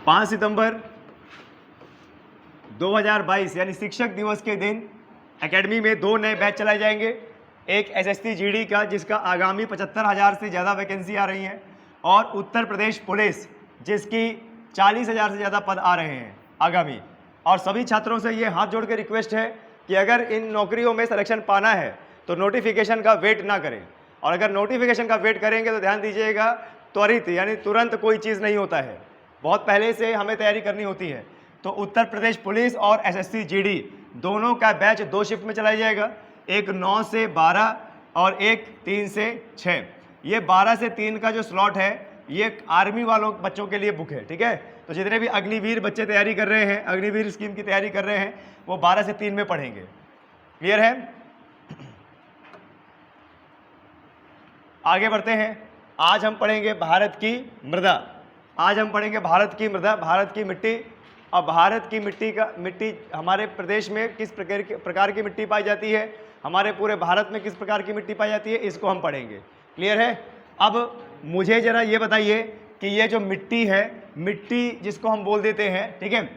5 सितंबर 2022 यानी शिक्षक दिवस के दिन एकेडमी में 2 नए बैच चलाए जाएंगे। एक एसएससी जीडी का जिसका आगामी 75,000 से ज़्यादा वैकेंसी आ रही हैं, और उत्तर प्रदेश पुलिस जिसकी 40,000 से ज़्यादा पद आ रहे हैं आगामी। और सभी छात्रों से ये हाथ जोड़ के रिक्वेस्ट है कि अगर इन नौकरियों में सिलेक्शन पाना है तो नोटिफिकेशन का वेट ना करें, और अगर नोटिफिकेशन का वेट करेंगे तो ध्यान दीजिएगा त्वरित यानी तुरंत कोई चीज़ नहीं होता है, बहुत पहले से हमें तैयारी करनी होती है। तो उत्तर प्रदेश पुलिस और एसएससी जीडी दोनों का बैच 2 शिफ्ट में चलाया जाएगा, एक 9 से 12 और एक 3 से 6। ये 12 से 3 का जो स्लॉट है ये आर्मी वालों बच्चों के लिए बुक है, ठीक है। तो जितने भी अग्निवीर बच्चे तैयारी कर रहे हैं, अग्निवीर स्कीम की तैयारी कर रहे हैं, वो 12 से 3 में पढ़ेंगे। क्लियर है? आगे बढ़ते हैं। आज हम पढ़ेंगे भारत की मृदा। आज हम पढ़ेंगे भारत की मृदा, भारत की मिट्टी। और भारत की मिट्टी हमारे प्रदेश में किस प्रकार की मिट्टी पाई जाती है, हमारे पूरे भारत में किस प्रकार की मिट्टी पाई जाती है, इसको हम पढ़ेंगे। क्लियर है? अब मुझे ज़रा ये बताइए कि ये जो मिट्टी है, मिट्टी जिसको हम बोल देते हैं, ठीक है,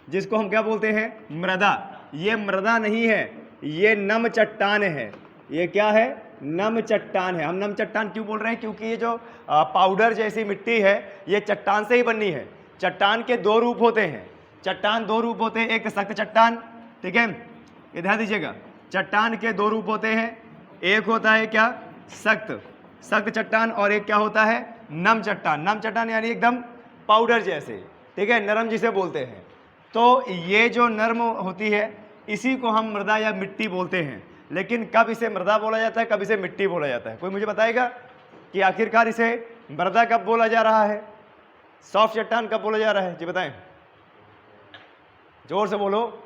जिसको हम क्या बोलते हैं, मृदा, ये मृदा नहीं है, ये नम चट्टान है। ये क्या है? नम चट्टान है। हम नम चट्टान क्यों बोल रहे हैं? क्योंकि ये जो पाउडर जैसी मिट्टी है ये चट्टान से ही बननी है। चट्टान के 2 रूप होते हैं, चट्टान 2 रूप होते हैं, एक सख्त चट्टान, ठीक है, ये ध्यान दीजिएगा, चट्टान के 2 रूप होते हैं, एक होता है क्या, सख्त चट्टान, और एक क्या होता है, नम चट्टान। नम चट्टान यानी एकदम पाउडर जैसे, ठीक है, नरम जिसे बोलते हैं। तो ये जो नरम होती है इसी को हम मृदा या मिट्टी बोलते हैं। लेकिन कब इसे मृदा बोला जाता है, कब इसे मिट्टी बोला जाता है? कोई मुझे बताएगा कि आखिरकार इसे मृदा कब बोला जा रहा है, सॉफ्ट चट्टान कब बोला जा रहा है? जी बताएं, जोर से बोलो।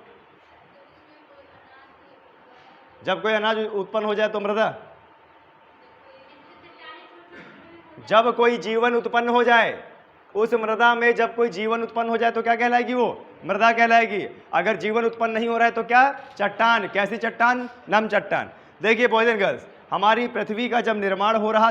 जब कोई अनाज उत्पन्न हो जाए तो मृदा, जब कोई जीवन उत्पन्न हो जाए, उस मृदा में जब कोई जीवन उत्पन्न हो जाए तो क्या कहलाएगी? वो मृदा कहलाएगी। अगर जीवन उत्पन्न नहीं हो रहा है तो क्या? चट्टान। कैसी चट्टान? नम चट्टान। देखिए बॉयज एंड गर्ल्स, हमारी पृथ्वी का जब निर्माण हो रहा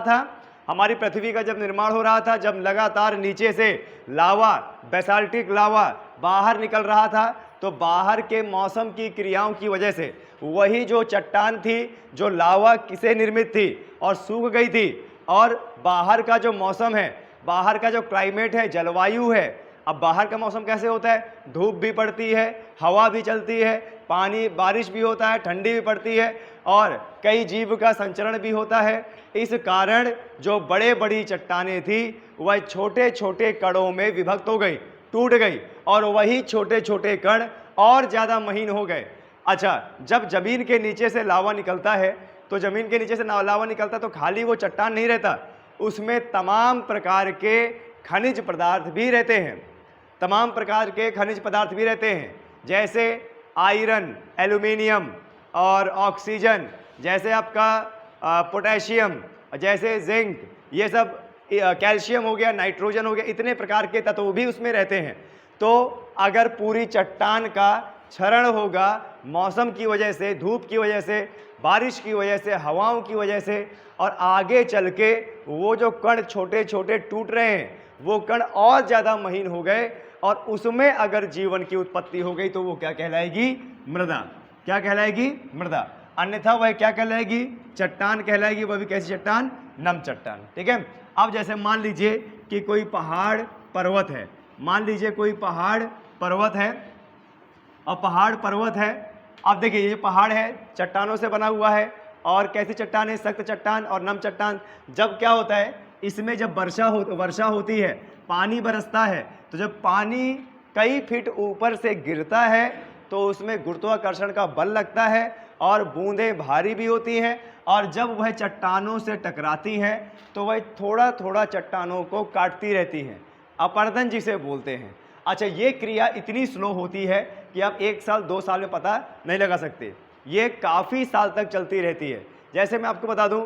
था, जब लगातार नीचे से लावा, बेसाल्टिक लावा बाहर निकल रहा था, तो बाहर के मौसम की क्रियाओं की वजह से वही जो चट्टान थी, जो लावा किसे निर्मित थी और सूख गई थी, और बाहर का जो मौसम है, बाहर का जो क्लाइमेट है, जलवायु है। अब बाहर का मौसम कैसे होता है? धूप भी पड़ती है, हवा भी चलती है, पानी बारिश भी होता है, ठंडी भी पड़ती है, और कई जीव का संचरण भी होता है। इस कारण जो बड़ी चट्टानें थी वह छोटे छोटे कणों में विभक्त हो गई, टूट गई, और वही छोटे छोटे कण और ज़्यादा महीन हो गए। अच्छा, जब जमीन के नीचे से लावा निकलता है, तो जमीन के नीचे से लावा निकलता तो खाली वो चट्टान नहीं रहता, उसमें तमाम प्रकार के खनिज पदार्थ भी रहते हैं, तमाम प्रकार के खनिज पदार्थ भी रहते हैं, जैसे आयरन, एल्यूमिनियम और ऑक्सीजन, जैसे आपका पोटेशियम, जैसे जिंक, ये सब, कैल्शियम हो गया, नाइट्रोजन हो गया, इतने प्रकार के तत्व भी उसमें रहते हैं। तो अगर पूरी चट्टान का क्षरण होगा मौसम की वजह से, धूप की वजह से, बारिश की वजह से, हवाओं की वजह से, और आगे चल के वो जो कण छोटे छोटे टूट रहे हैं, वो कण और ज़्यादा महीन हो गए, और उसमें अगर जीवन की उत्पत्ति हो गई तो वो क्या कहलाएगी? मृदा। क्या कहलाएगी? मृदा। अन्यथा वह क्या कहलाएगी? चट्टान कहलाएगी। वह भी कैसी चट्टान? नम चट्टान। ठीक है। अब जैसे मान लीजिए कि कोई पहाड़ पर्वत है, मान लीजिए कोई पहाड़ पर्वत है, और पहाड़ पर्वत है। अब देखिए ये पहाड़ है, चट्टानों से बना हुआ है, और कैसी चट्टान है? सख्त चट्टान और नम चट्टान। जब क्या होता है, इसमें जब वर्षा होती है, पानी बरसता है, तो जब पानी कई फीट ऊपर से गिरता है तो उसमें गुरुत्वाकर्षण का बल लगता है, और बूंदें भारी भी होती हैं, और जब वह चट्टानों से टकराती हैं तो वह थोड़ा थोड़ा चट्टानों को काटती रहती हैं, अपरदन जिसे बोलते हैं। अच्छा, ये क्रिया इतनी स्लो होती है कि आप 1 साल 2 साल में पता नहीं लगा सकते, ये काफ़ी साल तक चलती रहती है। जैसे मैं आपको बता दूं,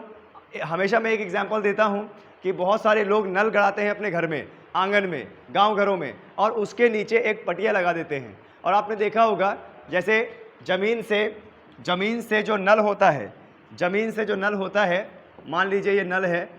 हमेशा मैं एक एग्जांपल देता हूं कि बहुत सारे लोग नल गड़ाते हैं अपने घर में, आंगन में, गांव घरों में, और उसके नीचे एक पटिया लगा देते हैं। और आपने देखा होगा, जैसे ज़मीन से जो नल होता है, ज़मीन से जो नल होता है, मान लीजिए ये नल है,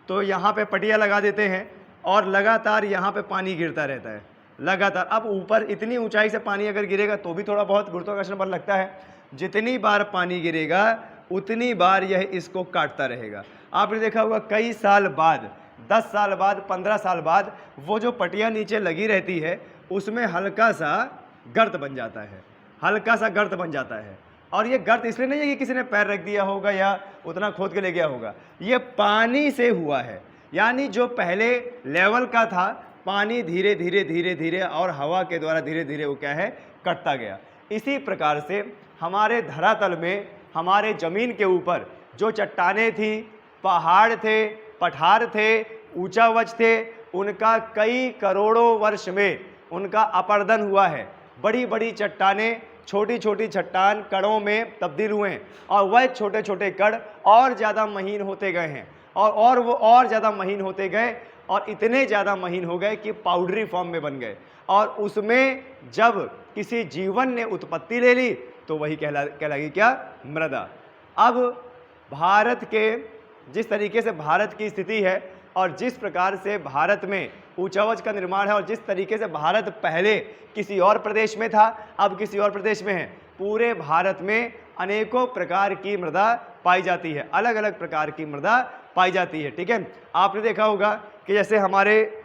तो यहाँ पे पटिया लगा देते हैं और लगातार यहाँ पे पानी गिरता रहता है, लगातार। अब ऊपर इतनी ऊंचाई से पानी अगर गिरेगा तो भी थोड़ा बहुत गुरुत्वाकर्षण बल लगता है। जितनी बार पानी गिरेगा उतनी बार यह इसको काटता रहेगा। आपने देखा होगा कई साल बाद, 10 साल बाद, 15 साल बाद वो जो पटिया नीचे लगी रहती है उसमें हल्का सा गर्त बन जाता है, हल्का सा गर्त बन जाता है। और ये गर्त इसलिए नहीं है कि किसी ने पैर रख दिया होगा या उतना खोद के ले गया होगा, ये पानी से हुआ है। यानी जो पहले लेवल का था, पानी धीरे धीरे धीरे धीरे और हवा के द्वारा धीरे धीरे वो क्या है, कटता गया। इसी प्रकार से हमारे धरातल में, हमारे ज़मीन के ऊपर जो चट्टानें थी, पहाड़ थे, पठार थे, ऊंचावच थे, उनका कई करोड़ों वर्ष में उनका अपरदन हुआ है। बड़ी बड़ी चट्टानें छोटी छोटी चट्टान कणों में तब्दील हुए हैं और वह छोटे छोटे कण और ज़्यादा महीन होते गए हैं और वो और ज़्यादा महीन होते गए और इतने ज़्यादा महीन हो गए कि पाउडरी फॉर्म में बन गए। और उसमें जब किसी जीवन ने उत्पत्ति ले ली तो वही कहलाएगी क्या, मृदा। अब भारत के जिस तरीके से भारत की स्थिति है और जिस प्रकार से भारत में ऊंचावच का निर्माण है और जिस तरीके से भारत पहले किसी और प्रदेश में था, अब किसी और प्रदेश में है, पूरे भारत में अनेकों प्रकार की मृदा पाई जाती है, अलग अलग प्रकार की मृदा पाई जाती है। ठीक है, आपने देखा होगा कि जैसे हमारे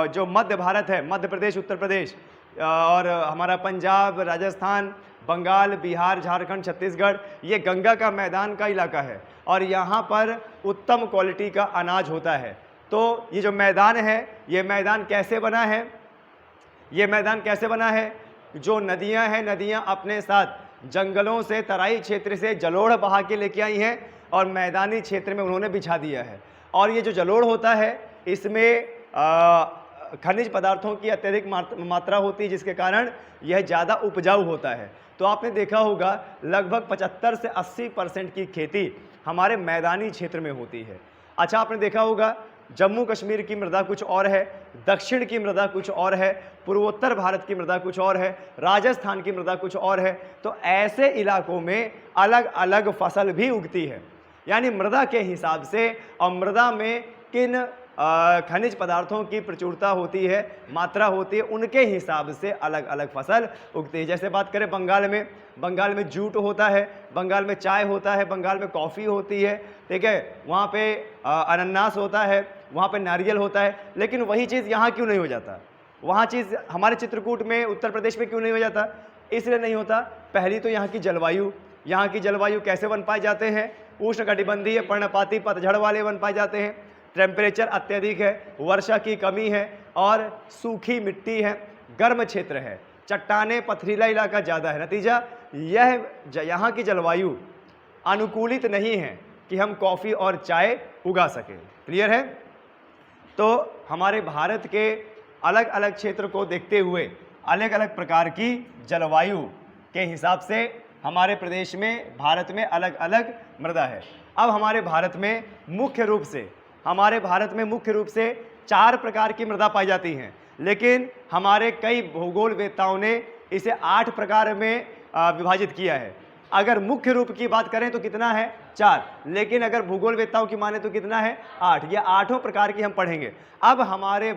जो मध्य भारत है, मध्य प्रदेश, उत्तर प्रदेश और हमारा पंजाब, राजस्थान, बंगाल, बिहार, झारखंड, छत्तीसगढ़, ये गंगा का मैदान का इलाका है और यहाँ पर उत्तम क्वालिटी का अनाज होता है। तो ये जो मैदान है, ये मैदान कैसे बना है, ये मैदान कैसे बना है, जो नदियाँ हैं, नदियाँ अपने साथ जंगलों से, तराई क्षेत्र से जलोढ़ बहा के लेके आई हैं और मैदानी क्षेत्र में उन्होंने बिछा दिया है। और ये जो जलोढ़ होता है इसमें खनिज पदार्थों की अत्यधिक मात्रा होती है, जिसके कारण यह ज़्यादा उपजाऊ होता है। तो आपने देखा होगा लगभग 75 से 80% की खेती हमारे मैदानी क्षेत्र में होती है। अच्छा, आपने देखा होगा जम्मू कश्मीर की मृदा कुछ और है, दक्षिण की मृदा कुछ और है, पूर्वोत्तर भारत की मृदा कुछ और है, राजस्थान की मृदा कुछ और है। तो ऐसे इलाकों में अलग अलग फसल भी उगती है। यानी मृदा के हिसाब से और मृदा में किन खनिज पदार्थों की प्रचुरता होती है, मात्रा होती है, उनके हिसाब से अलग अलग फसल उगती है। जैसे बात करें बंगाल में जूट होता है, बंगाल में चाय होता है, बंगाल में कॉफ़ी होती है, ठीक है, वहाँ पे अनानास होता है, वहाँ पे नारियल होता है। लेकिन वही चीज़ यहाँ क्यों नहीं हो जाता, वहाँ चीज़ हमारे चित्रकूट में, उत्तर प्रदेश में क्यों नहीं हो जाता? इसलिए नहीं होता, पहली तो यहाँ की जलवायु कैसे वन पाए जाते हैं, उष्णकटिबंधीय, पर्णपाती, पतझड़ वाले वन पाए जाते हैं। टेम्परेचर अत्यधिक है, वर्षा की कमी है और सूखी मिट्टी है, गर्म क्षेत्र है, चट्टानें, पथरीला इलाका ज़्यादा है। नतीजा यह यहाँ की जलवायु अनुकूलित नहीं है कि हम कॉफ़ी और चाय उगा सकें। क्लियर है? तो हमारे भारत के अलग अलग क्षेत्र को देखते हुए अलग अलग प्रकार की जलवायु के हिसाब से हमारे प्रदेश में, भारत में अलग अलग मृदा है। अब हमारे भारत में मुख्य रूप से 4 प्रकार की मृदा पाई जाती हैं, लेकिन हमारे कई भूगोलवेत्ताओं ने इसे 8 प्रकार में विभाजित किया है। अगर मुख्य रूप की बात करें तो कितना है? 4, लेकिन अगर भूगोलवेत्ताओं की माने तो कितना है? 8। ये 8 प्रकार की हम पढ़ेंगे। अब हमारे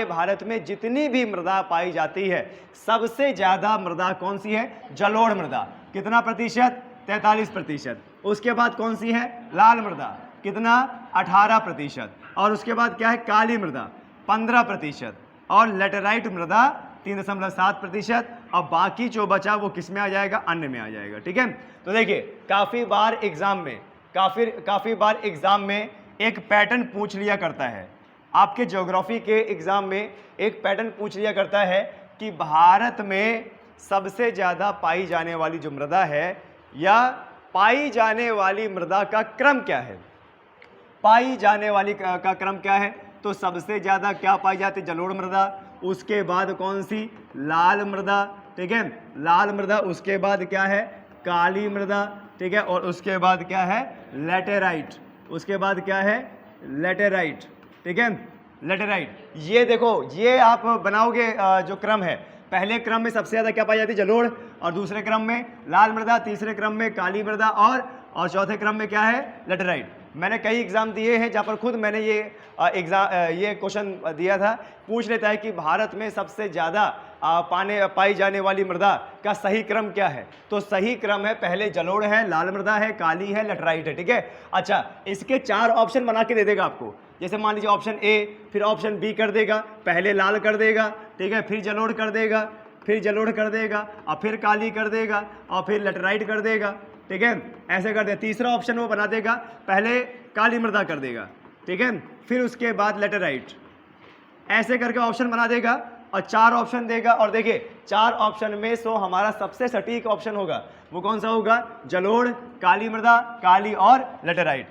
भारत में जितनी भी मृदा पाई जाती है, सबसे ज़्यादा मृदा कौन सी है? जलोढ़ मृदा। कितना प्रतिशत? 43%। उसके बाद कौन सी है? लाल मृदा। कितना? 18%। और उसके बाद क्या है? काली मृदा 15% और लेटेराइट मृदा 3.7%। और बाकी जो बचा वो किस में आ जाएगा? अन्य में आ जाएगा। ठीक है, तो देखिए काफ़ी बार एग्जाम में एक पैटर्न पूछ लिया करता है। आपके ज्योग्राफी के एग्जाम में एक पैटर्न पूछ लिया करता है कि भारत में सबसे ज़्यादा पाई जाने वाली जो मृदा है या पाई जाने वाली मृदा का क्रम क्या है? पाई जाने वाली का क्रम क्या है? तो सबसे ज़्यादा क्या पाई जाती है? जलोढ़ मृदा। उसके बाद कौन सी? लाल मृदा। ठीक है, लाल मृदा। उसके बाद क्या है? काली मृदा। ठीक है, और उसके बाद क्या है? लेटेराइट। उसके बाद क्या है? लेटेराइट। ठीक है, लेटेराइट। ये देखो, ये आप बनाओगे जो क्रम है, पहले क्रम में सबसे ज़्यादा क्या पाई जाती है? जलोढ़। और दूसरे क्रम में लाल मृदा, तीसरे क्रम में काली मृदा और चौथे क्रम में क्या है? लेटेराइट। मैंने कई एग्ज़ाम दिए हैं जहाँ पर खुद मैंने ये ये क्वेश्चन दिया था। पूछ लेता है कि भारत में सबसे ज़्यादा पाई जाने वाली मृदा का सही क्रम क्या है। तो सही क्रम है, पहले जलोढ़ है, लाल मृदा है, काली है, लैटेराइट है। ठीक है, अच्छा इसके 4 ऑप्शन बना के दे देगा आपको। जैसे मान लीजिए ऑप्शन ए, फिर ऑप्शन बी कर देगा, पहले लाल कर देगा, ठीक है, फिर जलोढ़ कर देगा, फिर जलोढ़ कर देगा, और फिर काली कर देगा, और फिर लैटेराइट कर देगा। ठीक है, ऐसे कर दे। तीसरा ऑप्शन वो बना देगा, पहले काली मृदा कर देगा, ठीक है, फिर उसके बाद लैटेराइट, ऐसे करके ऑप्शन बना देगा और 4 ऑप्शन देगा। और देखिए 4 ऑप्शन में सो हमारा सबसे सटीक ऑप्शन होगा वो कौन सा होगा? जलोढ़, काली मृदा, काली और लैटेराइट।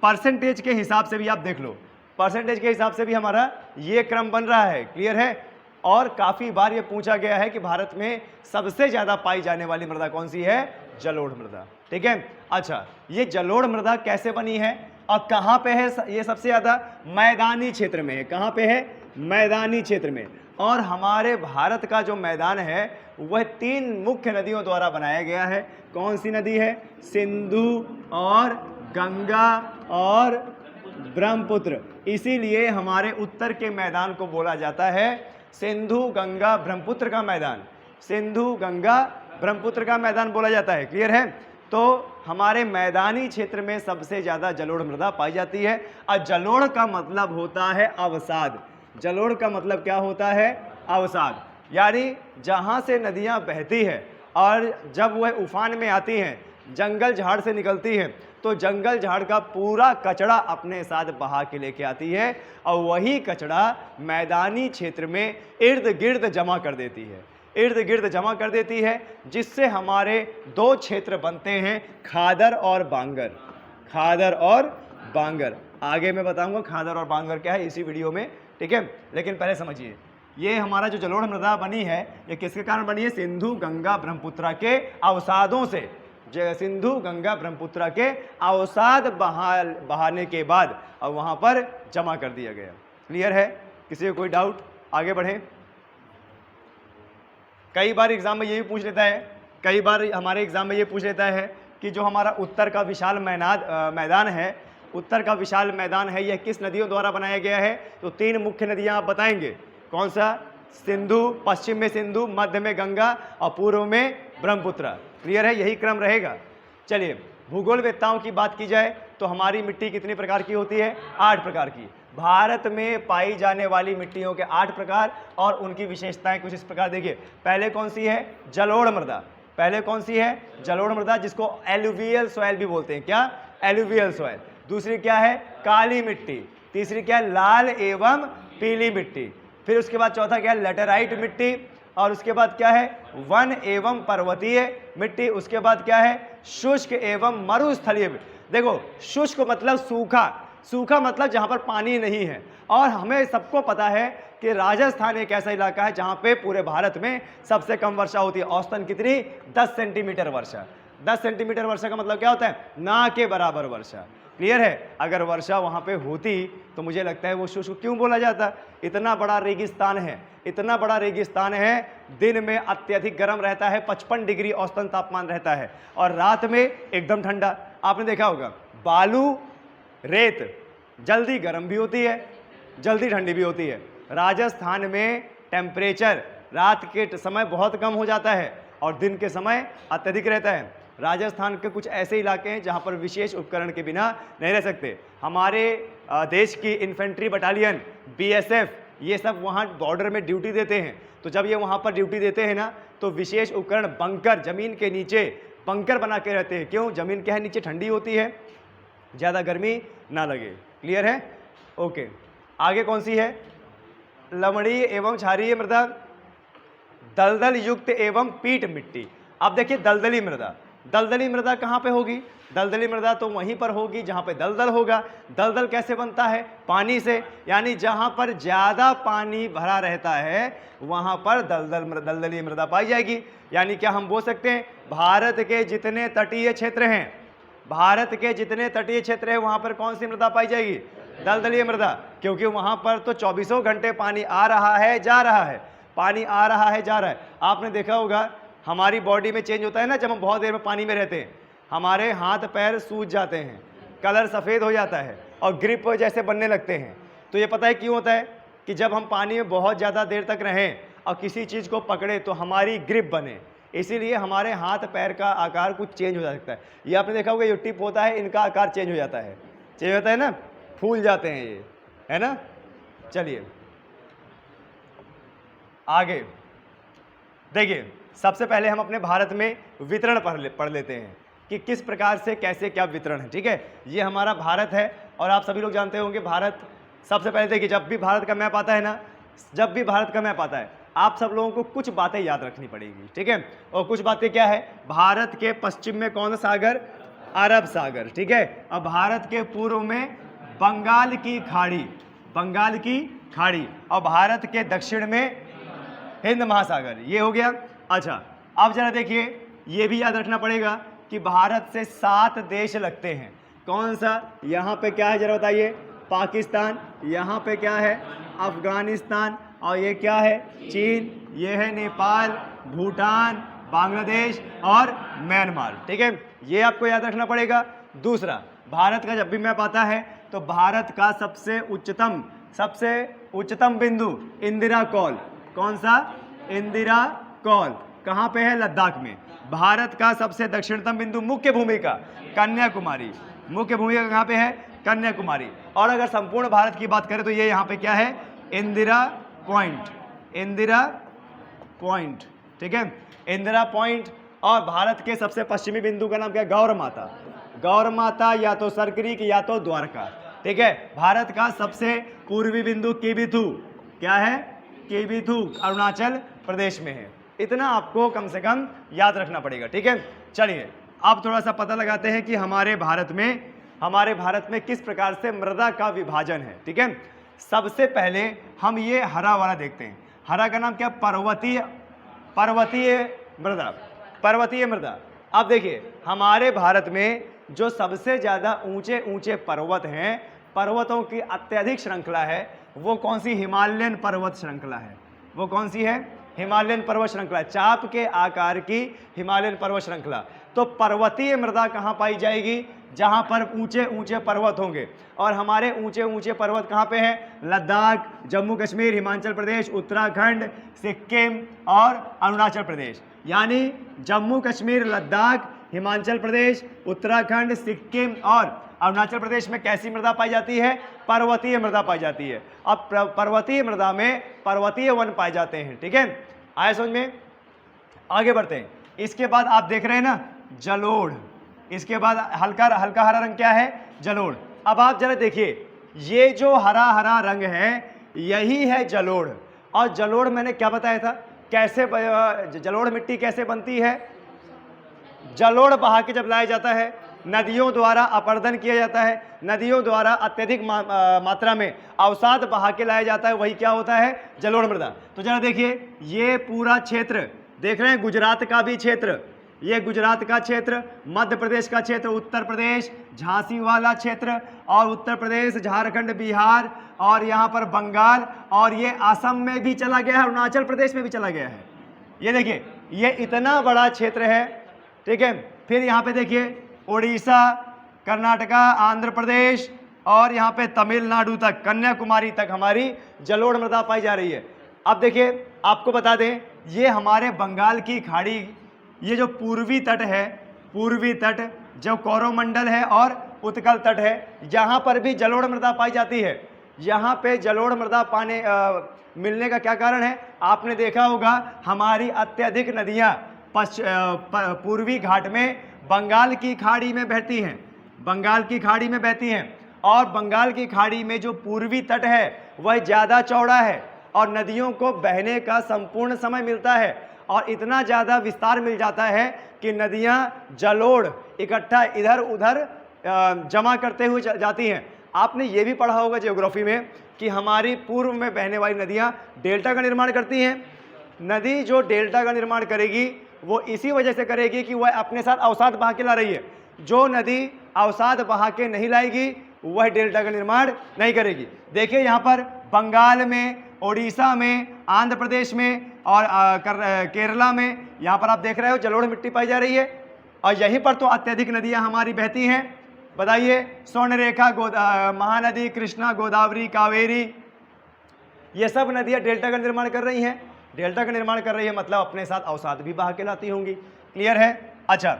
परसेंटेज के हिसाब से भी आप देख लो, परसेंटेज के हिसाब से भी हमारा ये क्रम बन रहा है। क्लियर है? और काफ़ी बार ये पूछा गया है कि भारत में सबसे ज़्यादा पाई जाने वाली मृदा कौन सी है? जलोढ़ मृदा। ठीक है, अच्छा ये जलोढ़ मृदा कैसे बनी है और कहाँ पे है? ये सबसे ज़्यादा मैदानी क्षेत्र में है। कहाँ पे है? मैदानी क्षेत्र में। और हमारे भारत का जो मैदान है वह 3 मुख्य नदियों द्वारा बनाया गया है। कौन सी नदी है? सिंधु और गंगा और ब्रह्मपुत्र। इसीलिए हमारे उत्तर के मैदान को बोला जाता है सिंधु गंगा ब्रह्मपुत्र का मैदान। सिंधु गंगा ब्रह्मपुत्र का मैदान बोला जाता है। क्लियर है? तो हमारे मैदानी क्षेत्र में सबसे ज़्यादा जलोढ़ मृदा पाई जाती है। और जलोढ़ का मतलब होता है अवसाद। जलोढ़ का मतलब क्या होता है? अवसाद। यानी जहाँ से नदियाँ बहती है और जब वह उफान में आती हैं, जंगल झाड़ से निकलती हैं, तो जंगल झाड़ का पूरा कचरा अपने साथ बहा के लेके आती है और वही कचरा मैदानी क्षेत्र में इर्द गिर्द जमा कर देती है, इर्द गिर्द जमा कर देती है, जिससे हमारे 2 क्षेत्र बनते हैं, खादर और बांगर। खादर और बांगर आगे मैं बताऊंगा खादर और बांगर क्या है इसी वीडियो में। ठीक है, लेकिन पहले समझिए ये हमारा जो जलोढ़ मृदा बनी है ये किसके कारण बनी है? सिंधु गंगा ब्रह्मपुत्र के अवसादों से। सिंधु गंगा ब्रह्मपुत्र के अवसाद बहाने के बाद अब वहां पर जमा कर दिया गया। क्लियर है? किसी को कोई डाउट? आगे बढ़े। कई बार एग्जाम में ये भी पूछ लेता है, कई बार हमारे एग्जाम में ये पूछ लेता है कि जो हमारा उत्तर का विशाल मैदान है, उत्तर का विशाल मैदान है, यह किस नदियों द्वारा बनाया गया है? तो 3 मुख्य नदियां आप बताएंगे। कौन सा? सिंधु, पश्चिम में सिंधु, मध्य में गंगा और पूर्व में ब्रह्मपुत्र। क्लियर है? यही क्रम रहेगा। चलिए भूगोलवेत्ताओं की बात की जाए तो हमारी मिट्टी कितनी प्रकार की होती है? 8 प्रकार की। भारत में पाई जाने वाली मिट्टियों के 8 प्रकार और उनकी विशेषताएं कुछ इस प्रकार देखिए। पहले कौन सी है? जलोढ़ मृदा। पहले कौन सी है? जलोढ़ मृदा, जिसको एलुवियल सॉइल भी बोलते हैं। क्या? Alluvial soil. दूसरी क्या है? काली मिट्टी। तीसरी क्या है? लाल एवं पीली मिट्टी। फिर उसके बाद चौथा क्या है? लैटेराइट मिट्टी। और उसके बाद क्या है? वन एवं पर्वतीय मिट्टी। उसके बाद क्या है? शुष्क एवं मरुस्थलीय मिट्टी। देखो शुष्क मतलब सूखा, सूखा मतलब जहाँ पर पानी नहीं है। और हमें सबको पता है कि राजस्थान एक ऐसा इलाका है जहाँ पे पूरे भारत में सबसे कम वर्षा होती है। औसतन कितनी? 10 सेंटीमीटर वर्षा। 10 सेंटीमीटर वर्षा का मतलब क्या होता है? ना के बराबर वर्षा। क्लियर है? अगर वर्षा वहाँ पे होती तो मुझे लगता है वो शुष्क क्यों बोला जाता? इतना बड़ा रेगिस्तान है, इतना बड़ा रेगिस्तान है, दिन में अत्यधिक गर्म रहता है, 55 डिग्री औसतन तापमान रहता है और रात में एकदम ठंडा। आपने देखा होगा बालू रेत जल्दी गर्म भी होती है, जल्दी ठंडी भी होती है। राजस्थान में टेम्परेचर रात के समय बहुत कम हो जाता है और दिन के समय अत्यधिक रहता है। राजस्थान के कुछ ऐसे इलाके हैं जहां पर विशेष उपकरण के बिना नहीं रह सकते। हमारे देश की इन्फेंट्री बटालियन, बीएसएफ, ये सब वहां बॉर्डर में ड्यूटी देते हैं। तो जब ये वहां पर ड्यूटी देते हैं ना, तो विशेष उपकरण बंकर, जमीन के नीचे बंकर बना के रहते हैं। क्यों? जमीन क्या है? नीचे ठंडी होती है, ज़्यादा गर्मी ना लगे। क्लियर है? ओके, आगे कौन सी है? लवणीय एवं क्षारीय मृदा, दलदल युक्त एवं पीट मिट्टी। अब देखिए दलदली मृदा, दलदली मृदा कहाँ पे होगी? दलदली मृदा तो वहीं पर होगी जहाँ पे दलदल होगा। दलदल कैसे बनता है? पानी से। यानी जहाँ पर ज़्यादा पानी भरा रहता है वहाँ पर दलदली मृदा पाई जाएगी। यानी क्या हम बोल सकते हैं भारत के जितने तटीय क्षेत्र हैं, भारत के जितने तटीय क्षेत्र हैं वहाँ पर कौन सी मृदा पाई जाएगी? दलदलीय मृदा। क्योंकि वहाँ पर तो 24 घंटे पानी आ रहा है, जा रहा है, पानी आ रहा है, जा रहा है। आपने देखा होगा हमारी बॉडी में चेंज होता है ना, जब हम बहुत देर में पानी में रहते हैं, हमारे हाथ पैर सूज जाते हैं, कलर सफ़ेद हो जाता है और ग्रिप जैसे बनने लगते हैं। तो ये पता है क्यों होता है कि जब हम पानी में बहुत ज़्यादा देर तक रहें और किसी चीज़ को पकड़े तो हमारी ग्रिप बने, इसीलिए हमारे हाथ पैर का आकार कुछ चेंज हो सकता है। ये आपने देखा होगा, जो टिप होता है इनका आकार चेंज हो जाता है, चेंज होता है ना, फूल जाते हैं ये, है ना। चलिए आगे देखिए, सबसे पहले हम अपने भारत में वितरण पढ़ लेते हैं कि किस प्रकार से कैसे क्या वितरण है। ठीक है, ये हमारा भारत है और आप सभी लोग जानते होंगे भारत, सबसे पहले देखिए जब भी भारत का मैप आता है ना, जब भी भारत का मैप आता है आप सब लोगों को कुछ बातें याद रखनी पड़ेगी। ठीक है, और कुछ बातें क्या है, भारत के पश्चिम में कौन सा सागर, अरब सागर। ठीक है, अब भारत के पूर्व में बंगाल की खाड़ी, बंगाल की खाड़ी, और भारत के दक्षिण में हिंद महासागर, ये हो गया। अच्छा, अब जरा देखिए, ये भी याद रखना पड़ेगा कि भारत से 7 देश लगते हैं। कौन सा, यहाँ पे क्या है जरा बताइए, पाकिस्तान, यहाँ पे क्या है, अफगानिस्तान, और ये क्या है, चीन, ये है नेपाल, भूटान, बांग्लादेश और म्यांमार। ठीक है, ये आपको याद रखना पड़ेगा। दूसरा, भारत का जब भी मैप आता है तो भारत का सबसे उच्चतम बिंदु इंदिरा कौल, कौन सा, इंदिरा कौल, कहाँ पे है, लद्दाख में। भारत का सबसे दक्षिणतम बिंदु मुख्य भूमिका कन्याकुमारी, मुख्य भूमिका कहाँ पे है, कन्याकुमारी। और अगर संपूर्ण भारत की बात करें तो ये यहाँ पे क्या है, इंदिरा पॉइंट, इंदिरा पॉइंट। ठीक है, इंदिरा पॉइंट। और भारत के सबसे पश्चिमी बिंदु का नाम क्या है, गौर माता, गौर माता, या तो सरक्रीक या तो द्वारका। ठीक है, भारत का सबसे पूर्वी बिंदु किबिथु, क्या है, किबिथु, अरुणाचल प्रदेश में है। इतना आपको कम से कम याद रखना पड़ेगा। ठीक है, चलिए अब थोड़ा सा पता लगाते हैं कि हमारे भारत में किस प्रकार से मृदा का विभाजन है। ठीक है, सबसे पहले हम ये हरा वाला देखते हैं। हरा का नाम क्या, पर्वतीय मृदा, पर्वतीय मृदा। अब देखिए, हमारे भारत में जो सबसे ज़्यादा ऊंचे ऊंचे पर्वत हैं, पर्वतों की अत्यधिक श्रृंखला है, वो कौन सी, हिमालयन पर्वत श्रृंखला है। वो कौन सी है, हिमालयन पर्वत श्रृंखला, चाप के आकार की हिमालयन पर्वत श्रृंखला। तो पर्वतीय मृदा कहाँ पाई जाएगी, जहाँ पर ऊंचे ऊंचे पर्वत होंगे। और हमारे ऊंचे ऊंचे पर्वत कहाँ पे हैं, लद्दाख, जम्मू कश्मीर, हिमाचल प्रदेश, उत्तराखंड, सिक्किम और अरुणाचल प्रदेश। यानी जम्मू कश्मीर, लद्दाख, हिमाचल प्रदेश, उत्तराखंड, सिक्किम और अरुणाचल प्रदेश में कैसी मृदा पाई जाती है, पर्वतीय मृदा पाई जाती है। अब पर्वतीय मृदा में पर्वतीय वन पाए जाते हैं। ठीक है, आए समझ में, आगे बढ़ते हैं। इसके बाद आप देख रहे हैं ना, जलोढ़, इसके बाद हल्का हरा रंग क्या है, जलोढ़। अब आप जरा देखिए, ये जो हरा हरा रंग है यही है जलोढ़। और जलोढ़ मैंने क्या बताया था, कैसे जलोढ़ मिट्टी कैसे बनती है, जलोढ़ बहा के जब लाया जाता है, नदियों द्वारा अपर्दन किया जाता है, नदियों द्वारा अत्यधिक मात्रा में अवसाद बहा के लाया जाता है, वही क्या होता है, जलोढ़ मृदा। तो जरा देखिए, ये पूरा क्षेत्र देख रहे हैं, गुजरात का भी क्षेत्र, ये गुजरात का क्षेत्र, मध्य प्रदेश का क्षेत्र, उत्तर प्रदेश झांसी वाला क्षेत्र, और उत्तर प्रदेश, झारखंड, बिहार, और यहाँ पर बंगाल, और ये असम में भी चला गया है, अरुणाचल प्रदेश में भी चला गया है। ये देखिए, ये इतना बड़ा क्षेत्र है। ठीक है, फिर यहाँ पे देखिए, उड़ीसा, कर्नाटका, आंध्र प्रदेश और यहाँ पे तमिलनाडु तक, कन्याकुमारी तक हमारी जलोढ़ मृदा पाई जा रही है। अब देखिए, आपको बता दें, ये हमारे बंगाल की खाड़ी, ये जो पूर्वी तट है, पूर्वी तट जो कोरोमंडल है और उत्कल तट है, यहाँ पर भी जलोढ़ मृदा पाई जाती है। यहाँ पे जलोढ़ मृदा मिलने का क्या कारण है, आपने देखा होगा, हमारी अत्यधिक नदियाँ पूर्वी घाट में बंगाल की खाड़ी में बहती हैं, बंगाल की खाड़ी में बहती हैं। और बंगाल की खाड़ी में जो पूर्वी तट है वह ज़्यादा चौड़ा है और नदियों को बहने का संपूर्ण समय मिलता है, और इतना ज़्यादा विस्तार मिल जाता है कि नदियाँ जलोढ़ इकट्ठा इधर उधर जमा करते हुए जाती हैं। आपने ये भी पढ़ा होगा ज्योग्राफी में कि हमारी पूर्व में बहने वाली नदियाँ डेल्टा का निर्माण करती हैं। नदी जो डेल्टा का निर्माण करेगी वो इसी वजह से करेगी कि वह अपने साथ अवसाद बहा के ला रही है। जो नदी अवसाद बहा के नहीं लाएगी वह डेल्टा का निर्माण नहीं करेगी। देखिए, यहाँ पर बंगाल में, ओडिशा में, आंध्र प्रदेश में और केरला में, यहाँ पर आप देख रहे हो जलोढ़ मिट्टी पाई जा रही है, और यहीं पर तो अत्यधिक नदियाँ हमारी बहती हैं। बताइए, स्वर्णरेखा, महानदी, कृष्णा, गोदावरी, कावेरी, ये सब नदियां डेल्टा का निर्माण कर रही हैं। डेल्टा का निर्माण कर रही है मतलब अपने साथ अवसाद भी बहा के लाती होंगी। क्लियर है? अच्छा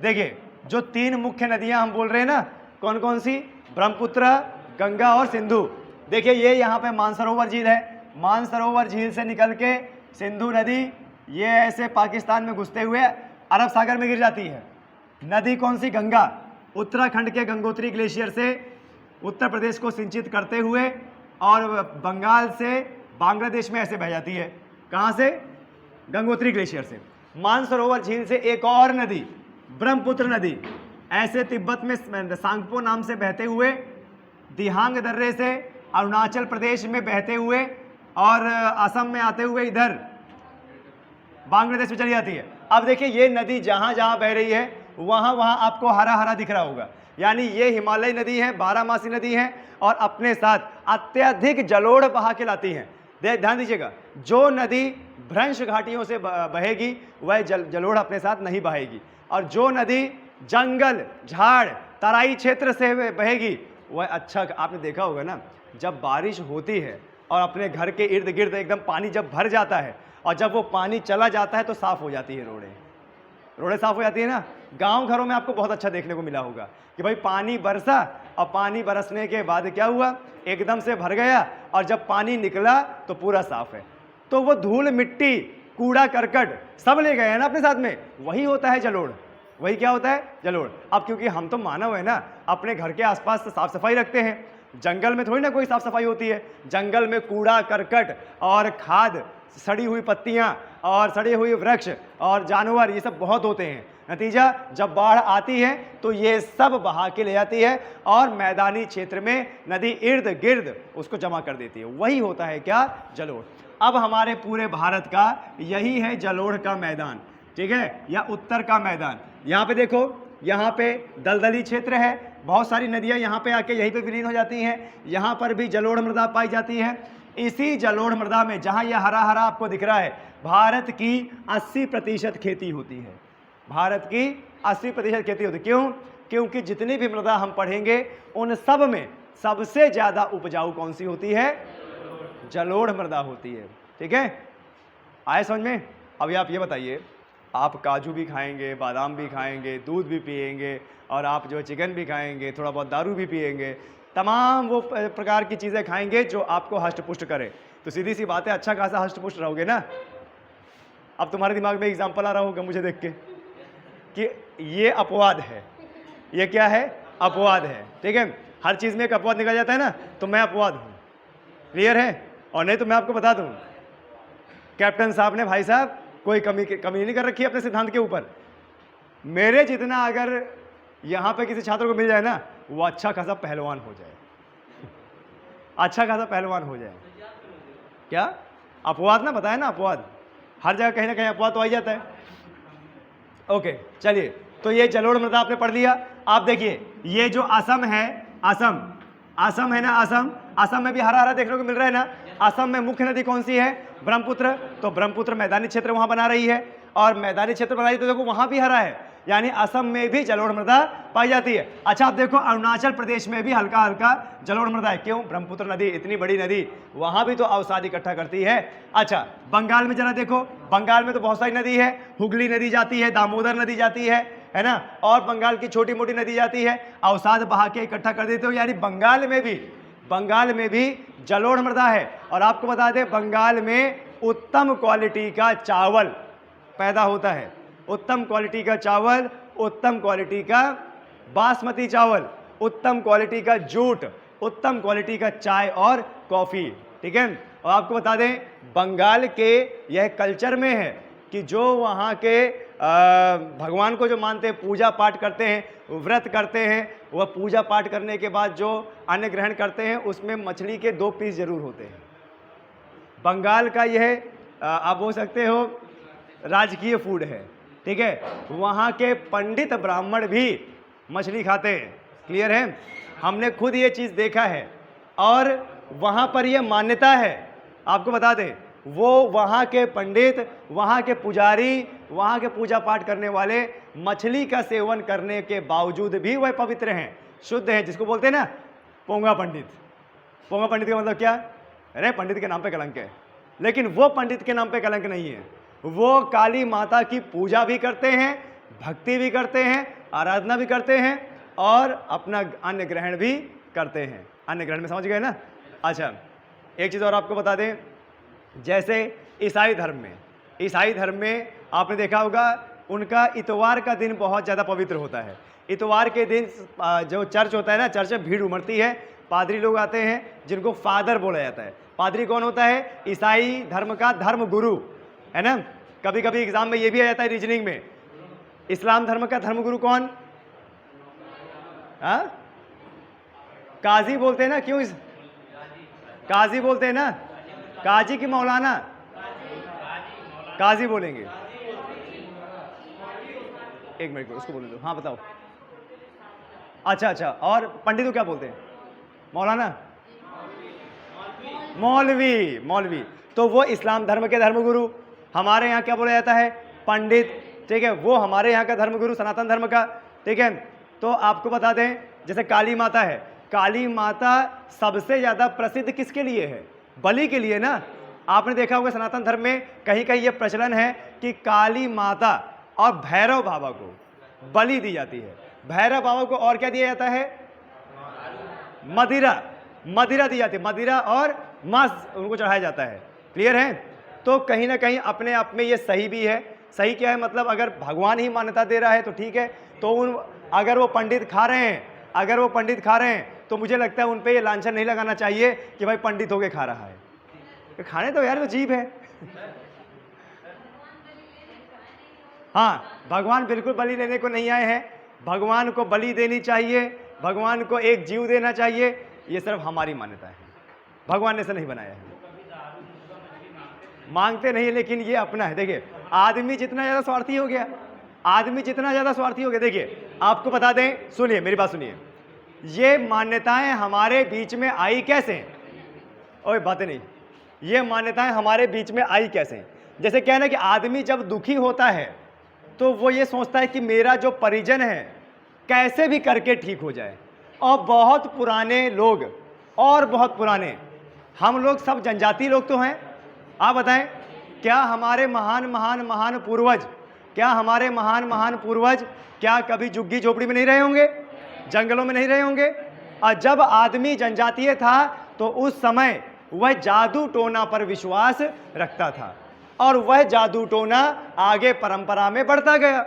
देखिए, जो 3 मुख्य नदियां हम बोल रहे हैं ना, कौन कौन सी? ब्रह्मपुत्र, गंगा और सिंधु। देखिए ये यहाँ पे मानसरोवर झील है, मानसरोवर झील से निकल के सिंधु नदी ये ऐसे पाकिस्तान में घुसते हुए अरब सागर में गिर जाती है। नदी कौन सी? गंगा, उत्तराखंड के गंगोत्री ग्लेशियर से उत्तर प्रदेश को सिंचित करते हुए और बंगाल से बांग्लादेश में ऐसे बह जाती है। कहाँ से? गंगोत्री ग्लेशियर से। मानसरोवर झील से एक और नदी ब्रह्मपुत्र नदी ऐसे तिब्बत में सांगपो नाम से बहते हुए, दिहांग दर्रे से अरुणाचल प्रदेश में बहते हुए और असम में आते हुए इधर बांग्लादेश में चली जाती है। अब देखिए ये नदी जहाँ जहाँ बह रही है वहाँ वहाँ आपको हरा हरा दिख रहा होगा, यानी ये हिमालय नदी है, बारहमासी नदी है और अपने साथ अत्यधिक जलोढ़ बहा के लाती हैं। ध्यान दीजिएगा, जो नदी भ्रंश घाटियों से बहेगी वह जलोढ़ अपने साथ नहीं बहेगी, और जो नदी जंगल, झाड़, तराई क्षेत्र से बहेगी वह अच्छा, आपने देखा होगा ना, जब बारिश होती है और अपने घर के इर्द गिर्द एकदम पानी जब भर जाता है और जब वो पानी चला जाता है तो साफ हो जाती है रोडें साफ हो जाती है ना। गांव घरों में आपको बहुत अच्छा देखने को मिला होगा कि भाई पानी बरसा और पानी बरसने के बाद क्या हुआ, एकदम से भर गया और जब पानी निकला तो पूरा साफ है। तो वो धूल मिट्टी कूड़ा करकट सब ले गए हैं ना अपने साथ में, वही होता है जलोढ़। वही क्या होता है? जलोढ़। अब क्योंकि हम तो मानव है ना, अपने घर के आसपास साफ सफाई रखते हैं, जंगल में थोड़ी ना कोई साफ सफाई होती है। जंगल में कूड़ा करकट और खाद, सड़ी हुई पत्तियां और सड़े हुए वृक्ष और जानवर, ये सब बहुत होते हैं। नतीजा जब बाढ़ आती है तो ये सब बहा के ले जाती है और मैदानी क्षेत्र में नदी इर्द गिर्द उसको जमा कर देती है। वही होता है क्या? जलोढ़। अब हमारे पूरे भारत का यही है जलोढ़ का मैदान, ठीक है, या उत्तर का मैदान। यहाँ पे देखो, यहाँ पे दलदली क्षेत्र है, बहुत सारी नदियाँ यहाँ पे आके यहीं पे विलीन हो जाती हैं। यहाँ पर भी जलोढ़ मृदा पाई जाती है। इसी जलोढ़ मृदा में जहाँ यह हरा हरा आपको दिख रहा है, भारत की 80% खेती होती है। भारत की 80% खेती होती है। क्यों? क्योंकि जितनी भी मृदा हम पढ़ेंगे उन सब में सबसे ज़्यादा उपजाऊ कौन सी होती है? जलोढ़ मृदा होती है। ठीक है, आए समझ में? अभी आप ये बताइए, आप काजू भी खाएंगे, बादाम भी खाएंगे, दूध भी पिएंगे और आप जो चिकन भी खाएंगे, थोड़ा बहुत दारू भी पिएंगे, तमाम वो प्रकार की चीज़ें खाएंगे जो आपको हष्ट-पुष्ट करे, तो सीधी सी बात है अच्छा खासा हष्ट-पुष्ट रहोगे ना। अब तुम्हारे दिमाग में एग्जाम्पल आ रहा होगा मुझे देख के कि ये अपवाद है। ये क्या है? अपवाद है। ठीक है, हर चीज़ में एक अपवाद निकल जाता है ना, तो मैं अपवाद हूँ। क्लियर है? और नहीं तो मैं आपको बता दूँ, कैप्टन साहब ने, भाई साहब, कोई कमी नहीं कर रखी है अपने सिद्धांत के ऊपर। मेरे जितना अगर यहाँ पे किसी छात्र को मिल जाए ना, वो अच्छा खासा पहलवान हो जाए, अच्छा खासा पहलवान हो जाए। क्या? अपवाद ना, बताया ना, अपवाद। हर जगह कहीं ना कहीं अपवाद तो आ ही जाता है। ओके, चलिए, तो ये जलोढ़ मृदा आपने पढ़ लिया। आप देखिए, ये जो असम है, असम है ना, असम में भी हरा हरा देखने को मिल रहा है ना। असम में मुख्य नदी कौन सी है? ब्रह्मपुत्र। तो ब्रह्मपुत्र मैदानी क्षेत्र वहां बना रही है, और मैदानी क्षेत्र बना रही तो देखो वहां भी हरा है, यानी असम में भी जलोढ़ मृदा पाई जाती है। अच्छा, आप देखो अरुणाचल प्रदेश में भी हल्का हल्का जलोढ़ मृदा है। क्यों? ब्रह्मपुत्र नदी इतनी बड़ी नदी, वहां भी तो अवसाद इकट्ठा करती है। अच्छा, बंगाल में जरा देखो, बंगाल में तो बहुत सारी नदी है, हुगली नदी जाती है, दामोदर नदी जाती है ना, और बंगाल की छोटी मोटी नदी जाती है, अवसाद बहा के इकट्ठा कर देते हो, यानी बंगाल में भी जलोढ़ मृदा है। और आपको बता दें, बंगाल में उत्तम क्वालिटी का चावल पैदा होता है, उत्तम क्वालिटी का चावल, उत्तम क्वालिटी का बासमती चावल, उत्तम क्वालिटी का जूट, उत्तम क्वालिटी का चाय और कॉफ़ी। ठीक है, और आपको बता दें, बंगाल के यह कल्चर में है कि जो वहाँ के भगवान को जो मानते हैं, पूजा पाठ करते हैं, व्रत करते हैं, वह पूजा पाठ करने के बाद जो अन्न ग्रहण करते हैं उसमें मछली के 2 पीस जरूर होते हैं। बंगाल का यह आप बोल सकते हो राजकीय फूड है। ठीक है, वहाँ के पंडित ब्राह्मण भी मछली खाते हैं। क्लियर है? हमने खुद ये चीज़ देखा है और वहाँ पर यह मान्यता है। आपको बता दें, वो वहाँ के पंडित, वहाँ के पुजारी, वहाँ के पूजा पाठ करने वाले मछली का सेवन करने के बावजूद भी वह पवित्र हैं। शुद्ध हैं, जिसको बोलते हैं ना पोंगा पंडित। पोंगा पंडित का मतलब क्या? अरे पंडित के नाम पे कलंक है, लेकिन वो पंडित के नाम पे कलंक नहीं है। वो काली माता की पूजा भी करते हैं, भक्ति भी करते हैं, आराधना भी करते हैं और अपना अन्न ग्रहण भी करते हैं। अन्न ग्रहण में समझ गए ना? अच्छा, एक चीज़ और आपको बता दें, जैसे ईसाई धर्म में आपने देखा होगा उनका इतवार का दिन बहुत ज़्यादा पवित्र होता है। इतवार के दिन जो चर्च होता है ना, चर्च में भीड़ उमड़ती है, पादरी लोग आते हैं जिनको फादर बोला जाता है। पादरी कौन होता है? ईसाई धर्म का धर्म गुरु, है ना। कभी कभी एग्जाम में ये भी आ जाता है रीजनिंग में, इस्लाम धर्म का धर्म गुरु कौन? हाँ, काजी बोलते हैं ना, क्यों काजी बोलते हैं ना? काजी की मौलाना? काजी बोलेंगे। एक मिनट उसको बोल दो। हाँ बताओ। अच्छा, और पंडित को क्या बोलते हैं? मौलाना? मौलवी। तो वो इस्लाम धर्म के धर्मगुरु। हमारे यहाँ क्या बोला जाता है? पंडित, ठीक है। वो हमारे यहाँ का धर्मगुरु सनातन धर्म का, ठीक है। तो आपको बता दें, जैसे काली माता है, काली माता सबसे ज्यादा प्रसिद्ध किसके लिए है? बलि के लिए ना। आपने देखा होगा सनातन धर्म में कहीं कहीं यह प्रचलन है कि काली माता और भैरव बाबा को बलि दी जाती है। भैरव बाबा को और क्या दिया जाता है? मदिरा दी जाती है। मदिरा और मांस उनको चढ़ाया जाता है। क्लियर है? तो कहीं ना कहीं अपने आप में ये सही भी है। सही क्या है? मतलब अगर भगवान ही मान्यता दे रहा है तो ठीक है। तो अगर वो पंडित खा रहे हैं तो मुझे लगता है उन पे ये लांछन नहीं लगाना चाहिए कि भाई पंडित होके खा रहा है। तो खाने तो यार तो जीव है। हाँ, भगवान बिल्कुल बलि लेने को नहीं आए हैं। भगवान को बलि देनी चाहिए, भगवान को एक जीव देना चाहिए, ये सिर्फ हमारी मान्यता है। भगवान ने ऐसा नहीं बनाया है। मांगते नहीं, लेकिन ये अपना है। देखिए, आदमी जितना ज्यादा स्वार्थी हो गया, देखिए आपको बता दें, सुनिए मेरी बात सुनिए, ये मान्यताएं हमारे बीच में आई कैसे हैं? ओए बातें नहीं, ये मान्यताएं हमारे बीच में आई कैसे हैं? जैसे क्या है ना कि आदमी जब दुखी होता है तो वो ये सोचता है कि मेरा जो परिजन है कैसे भी करके ठीक हो जाए। और बहुत पुराने लोग, और बहुत पुराने, हम लोग सब जनजाति लोग तो हैं। आप बताएं, क्या हमारे महान पूर्वज क्या कभी झुग्गी झोपड़ी में नहीं रहे होंगे? जंगलों में नहीं रहे होंगे? और जब आदमी जनजातीय था तो उस समय वह जादू टोना पर विश्वास रखता था और वह जादू टोना आगे परंपरा में बढ़ता गया।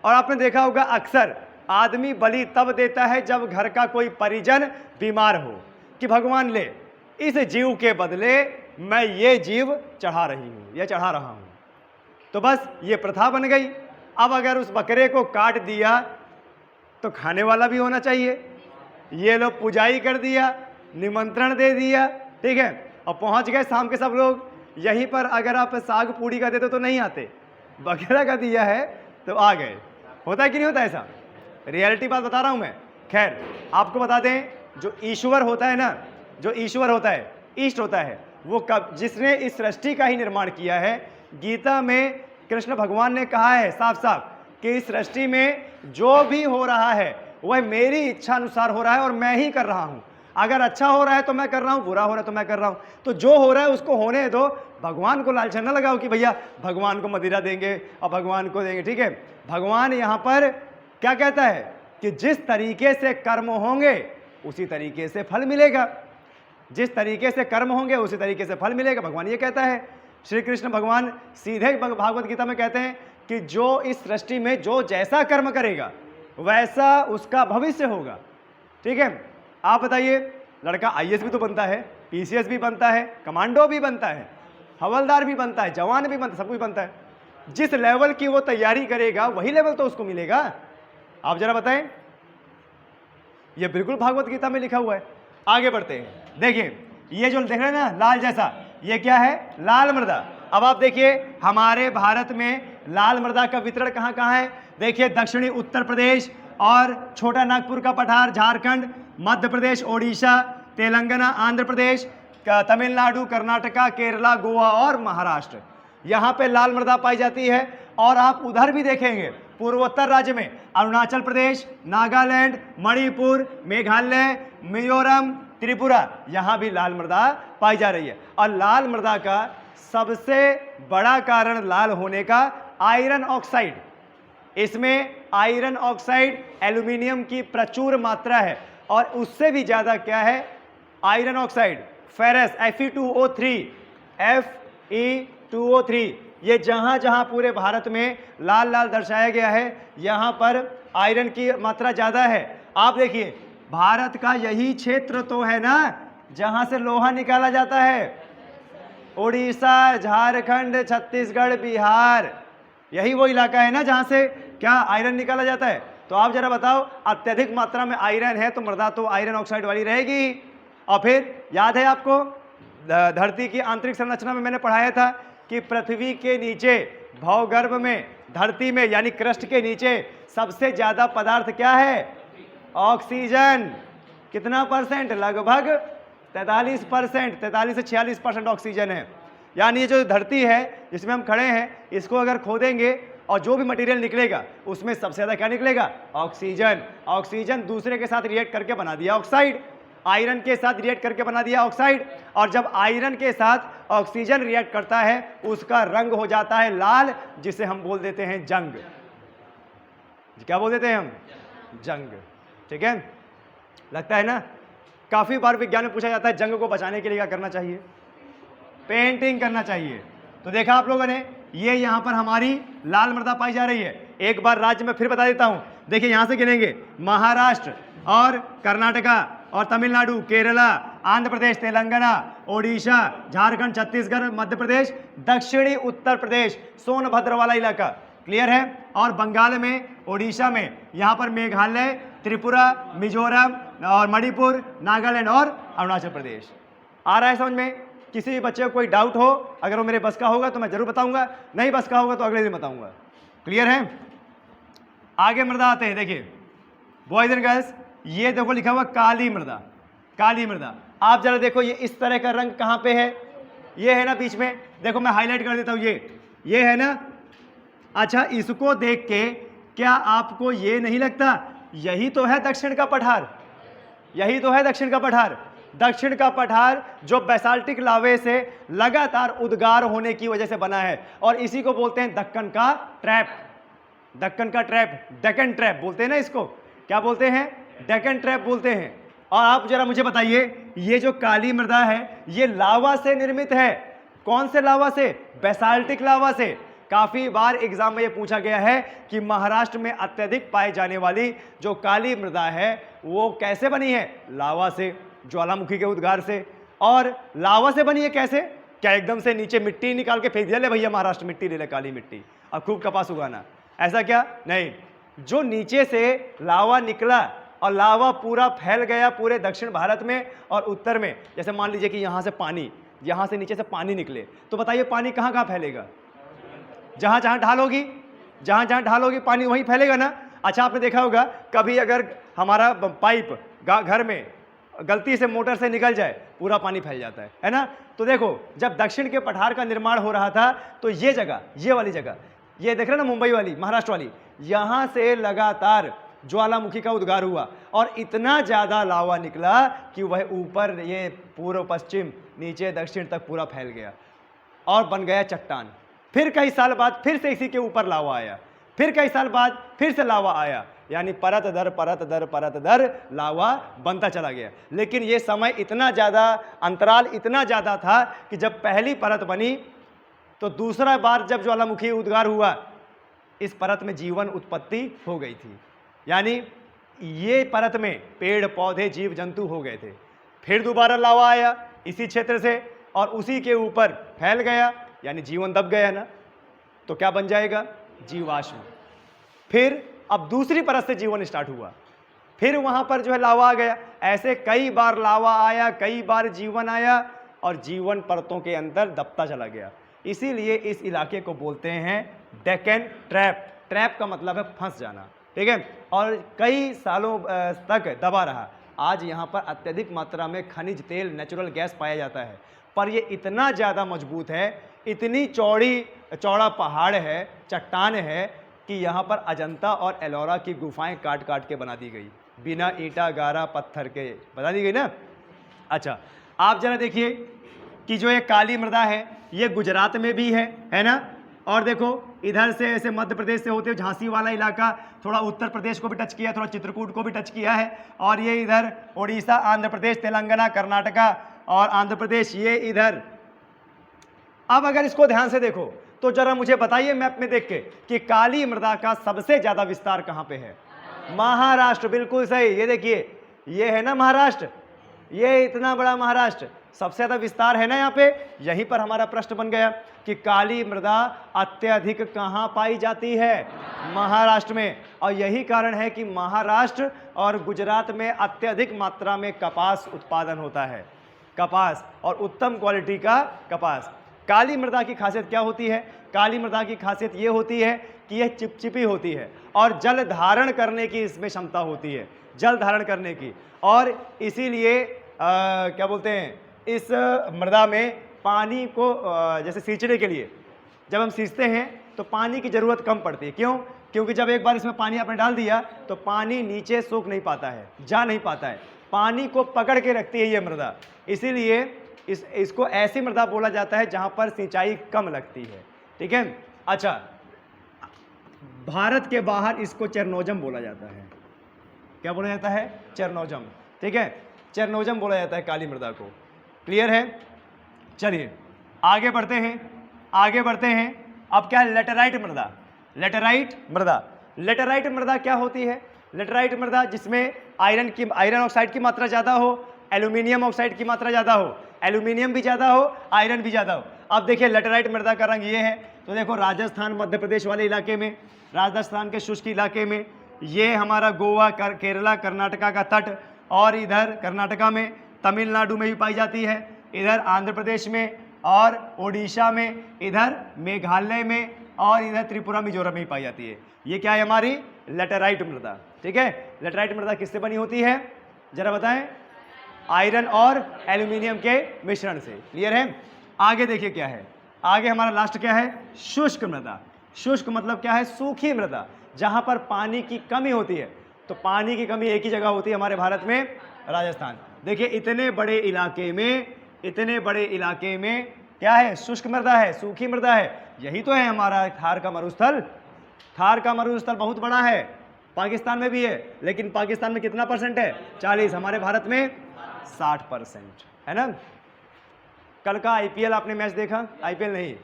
और आपने देखा होगा अक्सर आदमी बलि तब देता है जब घर का कोई परिजन बीमार हो, कि भगवान ले, इस जीव के बदले मैं ये जीव चढ़ा रहा हूं। तो बस ये प्रथा बन गई। अब अगर उस बकरे को काट दिया तो खाने वाला भी होना चाहिए। ये लोग पुजाई कर दिया, निमंत्रण दे दिया, ठीक है, और पहुंच गए शाम के सब लोग। यहीं पर अगर आप साग पूड़ी का देते तो नहीं आते, बकरा का दिया है तो आ गए। होता है कि नहीं होता ऐसा? रियलिटी बात बता रहा हूं मैं। खैर, आपको बता दें, जो ईश्वर होता है ना, इष्ट होता है, वो कब, जिसने इस सृष्टि का ही निर्माण किया है। गीता में कृष्ण भगवान ने कहा है साफ साफ कि इस सृष्टि में जो भी हो रहा है वह मेरी इच्छा अनुसार हो रहा है और मैं ही कर रहा हूं। अगर अच्छा हो रहा है तो मैं कर रहा हूं, बुरा हो रहा है तो मैं कर रहा हूं। तो जो हो रहा है उसको होने दो। भगवान को लालच न लगाओ कि भैया भगवान को मदिरा देंगे और भगवान को देंगे, ठीक है। भगवान यहां पर क्या कहता है कि जिस तरीके से कर्म होंगे उसी तरीके से फल मिलेगा। जिस तरीके से कर्म होंगे उसी तरीके से फल मिलेगा, भगवान ये कहता है। श्री कृष्ण भगवान सीधे भागवत गीता में कहते हैं कि जो इस सृष्टि में जो जैसा कर्म करेगा वैसा उसका भविष्य होगा, ठीक है। आप बताइए, लड़का आईएएस भी तो बनता है, पीसीएस भी बनता है, कमांडो भी बनता है, हवलदार भी बनता है, जवान भी बनता है, सब कुछ बनता है। जिस लेवल की वो तैयारी करेगा वही लेवल तो उसको मिलेगा। आप जरा बताएं, ये बिल्कुल भागवत गीता में लिखा हुआ है। आगे बढ़ते हैं। देखिए, ये जो देख रहे हैं ना लाल जैसा, ये क्या है? लाल मृदा। अब आप देखिए, हमारे भारत में लाल मृदा का वितरण कहां कहां है? देखिए, दक्षिणी उत्तर प्रदेश और छोटा नागपुर का पठार झारखंड, मध्य प्रदेश, ओडिशा, तेलंगाना, आंध्र प्रदेश, तमिलनाडु, कर्नाटका, केरला, गोवा और महाराष्ट्र, यहाँ पे लाल मृदा पाई जाती है। और आप उधर भी देखेंगे, पूर्वोत्तर राज्य में अरुणाचल प्रदेश, नागालैंड, मणिपुर, मेघालय, मिजोरम, त्रिपुरा, यहाँ भी लाल मृदा पाई जा रही है। और लाल मृदा का सबसे बड़ा कारण लाल होने का आयरन ऑक्साइड, इसमें आयरन ऑक्साइड, एल्यूमिनियम की प्रचुर मात्रा है। और उससे भी ज़्यादा क्या है, iron oxide, ferrous Fe2O3, Fe2O3, ये जहाँ जहाँ पूरे भारत में लाल लाल दर्शाया गया है, यहाँ पर आयरन की मात्रा ज़्यादा है। आप देखिए, भारत का यही क्षेत्र तो है ना जहाँ से लोहा निकाला जाता है, उड़ीसा, झारखंड, छत्तीसगढ़, बिहार, यही वो इलाका है ना जहाँ से क्या आयरन निकाला जाता है। तो आप जरा बताओ, अत्यधिक मात्रा में आयरन है तो मृदा तो आयरन ऑक्साइड वाली रहेगी। और फिर याद है आपको, धरती की आंतरिक संरचना में मैंने पढ़ाया था कि पृथ्वी के नीचे, भौगर्भ में, धरती में यानी क्रस्ट के नीचे सबसे ज़्यादा पदार्थ क्या है, ऑक्सीजन। कितना परसेंट, लगभग 43%, 43 से 46% ऑक्सीजन है। यानी ये जो धरती है जिसमें हम खड़े हैं, इसको अगर खोदेंगे और जो भी मटेरियल निकलेगा उसमें सबसे ज़्यादा क्या निकलेगा, ऑक्सीजन। ऑक्सीजन दूसरे के साथ रिएक्ट करके बना दिया ऑक्साइड, आयरन के साथ रिएक्ट करके बना दिया ऑक्साइड। और जब आयरन के साथ ऑक्सीजन रिएक्ट करता है उसका रंग हो जाता है लाल, जिसे हम बोल देते हैं जंग। क्या बोल देते हैं हम, जंग। ठीक है, लगता है ना, काफ़ी बार विज्ञान में पूछा जाता है जंग को बचाने के लिए क्या करना चाहिए, पेंटिंग करना चाहिए। तो देखा आप लोगों ने, ये यहाँ पर हमारी लाल मृदा पाई जा रही है। एक बार राज्य में फिर बता देता हूँ, देखिए यहाँ से गिनेंगे, महाराष्ट्र और कर्नाटका और तमिलनाडु, केरला, आंध्र प्रदेश, तेलंगाना, ओडिशा, झारखंड, छत्तीसगढ़, मध्य प्रदेश, दक्षिणी उत्तर प्रदेश, सोनभद्र वाला इलाका, क्लियर है। और बंगाल में, ओडिशा में, यहाँ पर मेघालय, त्रिपुरा, मिजोरम और मणिपुर, नागालैंड और अरुणाचल प्रदेश। आ रहा है समझ में? किसी भी बच्चे को कोई डाउट हो, अगर वो मेरे बस का होगा तो मैं जरूर बताऊंगा, नहीं बस का होगा तो अगले दिन बताऊंगा। क्लियर है? आगे मृदा आते हैं। देखिए बॉयज एंड गर्ल्स, ये देखो लिखा हुआ काली मृदा। काली मृदा, आप जरा देखो ये इस तरह का रंग कहाँ पे है, ये है ना बीच में, देखो मैं हाईलाइट कर देता हूँ, ये है ना। अच्छा, इसको देख के क्या आपको ये नहीं लगता यही तो है दक्षिण का पठार, यही तो है दक्षिण का पठार। दक्षिण का पठार जो बेसाल्टिक लावे से लगातार उद्गार होने की वजह से बना है, और इसी को बोलते हैं दक्कन का ट्रैप। दक्कन का ट्रैप, डेक्कन ट्रैप बोलते हैं ना इसको, क्या बोलते हैं, डेक्कन ट्रैप बोलते हैं। और आप जरा मुझे बताइए, ये जो काली मृदा है ये लावा से निर्मित है। कौन से लावा से, बेसाल्टिक लावा से। काफी बार एग्जाम में ये पूछा गया है कि महाराष्ट्र में अत्यधिक पाई जाने वाली जो काली मृदा है वो कैसे बनी है, लावा से, ज्वालामुखी के उद्गार से। और लावा से बनी है कैसे, क्या एकदम से नीचे मिट्टी निकाल के फेंक दिया, ले भैया महाराष्ट्र मिट्टी ले ले, काली मिट्टी, और खूब कपास उगाना, ऐसा क्या, नहीं। जो नीचे से लावा निकला और लावा पूरा फैल गया पूरे दक्षिण भारत में और उत्तर में। जैसे मान लीजिए कि यहाँ से पानी, यहाँ से नीचे से पानी निकले, तो बताइए पानी कहाँ कहाँ फैलेगा, जहाँ जहाँ ढाल होगी, जहाँ जहाँ ढाल होगी पानी वहीं फैलेगा ना। अच्छा, आपने देखा होगा कभी अगर हमारा पाइप घर में गलती से मोटर से निकल जाए, पूरा पानी फैल जाता है ना। तो देखो, जब दक्षिण के पठार का निर्माण हो रहा था तो ये जगह, ये वाली जगह, ये देख रहे ना मुंबई वाली, महाराष्ट्र वाली, यहाँ से लगातार ज्वालामुखी का उद्गार हुआ और इतना ज़्यादा लावा निकला कि वह ऊपर, ये पूर्व पश्चिम, नीचे दक्षिण तक पूरा फैल गया और बन गया चट्टान। फिर कई साल बाद फिर से इसी के ऊपर लावा आया, फिर कई साल बाद फिर से लावा आया, यानी परत दर परत दर परत दर लावा बनता चला गया। लेकिन ये समय इतना ज़्यादा, अंतराल इतना ज़्यादा था कि जब पहली परत बनी तो दूसरा बार जब ज्वालामुखी उद्गार हुआ, इस परत में जीवन उत्पत्ति हो गई थी। यानी ये परत में पेड़ पौधे जीव जंतु हो गए थे। फिर दोबारा लावा आया इसी क्षेत्र से और उसी के ऊपर फैल गया, यानी जीवन दब गया ना, तो क्या बन जाएगा, जीवाश्म। फिर अब दूसरी परत से जीवन स्टार्ट हुआ, फिर वहां पर जो है लावा आ गया। ऐसे कई बार लावा आया, कई बार जीवन आया और जीवन परतों के अंदर दबता चला गया। इसीलिए इस इलाके को बोलते हैं डेक्कन ट्रैप। ट्रैप का मतलब है फंस जाना, ठीक है, और कई सालों तक दबा रहा। आज यहाँ पर अत्यधिक मात्रा में खनिज तेल, नेचुरल गैस पाया जाता है, पर ये इतना ज़्यादा मजबूत है, इतनी चौड़ा पहाड़ है, चट्टान है कि यहाँ पर अजंता और एलोरा की गुफाएं काट काट के बना दी गई, बिना ईंटा गारा पत्थर के बना दी गई ना। अच्छा, आप जरा देखिए कि जो ये काली मृदा है ये गुजरात में भी है ना। और देखो इधर से ऐसे मध्य प्रदेश से होते हुए झांसी वाला इलाका, थोड़ा उत्तर प्रदेश को भी टच किया, थोड़ा चित्रकूट को भी टच किया है। और ये इधर उड़ीसा, आंध्र प्रदेश, तेलंगाना, कर्नाटका और आंध्र प्रदेश, ये इधर। अब अगर इसको ध्यान से देखो तो जरा मुझे बताइए मैप में देख के कि काली मृदा का सबसे ज्यादा विस्तार कहां पे है? महाराष्ट्र, बिल्कुल सही। ये देखिए, ये है ना महाराष्ट्र, ये इतना बड़ा महाराष्ट्र, सबसे ज्यादा विस्तार है ना यहाँ पे। यहीं पर हमारा प्रश्न बन गया कि काली मृदा अत्यधिक कहां पाई जाती है? महाराष्ट्र में। और यही कारण है कि महाराष्ट्र और गुजरात में अत्यधिक मात्रा में कपास उत्पादन होता है, कपास, और उत्तम क्वालिटी का कपास। काली मृदा की खासियत क्या होती है? काली मृदा की खासियत ये होती है कि यह चिपचिपी होती है और जल धारण करने की इसमें क्षमता होती है, जल धारण करने की। और इसीलिए क्या बोलते हैं, इस मृदा में पानी को जैसे सींचने के लिए जब हम सींचते हैं तो पानी की ज़रूरत कम पड़ती है। क्यों? क्योंकि जब एक बार इसमें पानी आपने डाल दिया तो पानी नीचे सूख नहीं पाता है, जा नहीं पाता है, पानी को पकड़ के रखती है ये मृदा। इसीलिए इसको ऐसी मृदा बोला जाता है जहां पर सिंचाई कम लगती है। ठीक है। अच्छा, भारत के बाहर इसको चेरनोजम बोला जाता है। क्या बोला जाता है? चेरनोजम। ठीक है, चेरनोजम बोला जाता है काली मृदा को। क्लियर है? चलिए आगे बढ़ते हैं, आगे बढ़ते हैं। अब क्या है? लेटेराइट मृदा। लेटेराइट मृदा, लेटेराइट मृदा क्या होती है? लेटेराइट मृदा जिसमें आयरन ऑक्साइड की मात्रा ज़्यादा हो, एल्यूमिनियम ऑक्साइड की मात्रा ज़्यादा हो, एल्यूमिनियम भी ज़्यादा हो, आयरन भी ज़्यादा हो। अब देखिए लेटेराइट मृदा का रंग ये है, तो देखो राजस्थान मध्य प्रदेश वाले इलाके में, राजस्थान के शुष्क इलाके में, ये हमारा गोवा, केरला, कर्नाटका का तट, और इधर कर्नाटका में, तमिलनाडु में भी पाई जाती है, इधर आंध्र प्रदेश में और उड़ीसा में, इधर मेघालय में और इधर त्रिपुरा, मिजोरम में भी पाई जाती है। ये क्या है? हमारी लेटेराइट मृदा। ठीक है। लेटेराइट मृदा किससे बनी होती है जरा बताएं? आयरन और एल्यूमिनियम के मिश्रण से। क्लियर है? आगे देखिए क्या है, आगे हमारा लास्ट क्या है? शुष्क मृदा। शुष्क मतलब क्या है? सूखी मृदा, जहां पर पानी की कमी होती है। तो पानी की कमी एक ही जगह होती है हमारे भारत में, राजस्थान। देखिए इतने बड़े इलाके में, इतने बड़े इलाके में क्या है? शुष्क मृदा है, सूखी मृदा है। यही तो है हमारा थार का मरुस्थल। थार का मरुस्थल बहुत बड़ा है, पाकिस्तान में भी है, लेकिन पाकिस्तान में कितना परसेंट है? 40। हमारे भारत में 60% है ना। कल का आईपीएल आपने मैच देखा? आईपीएल नहीं,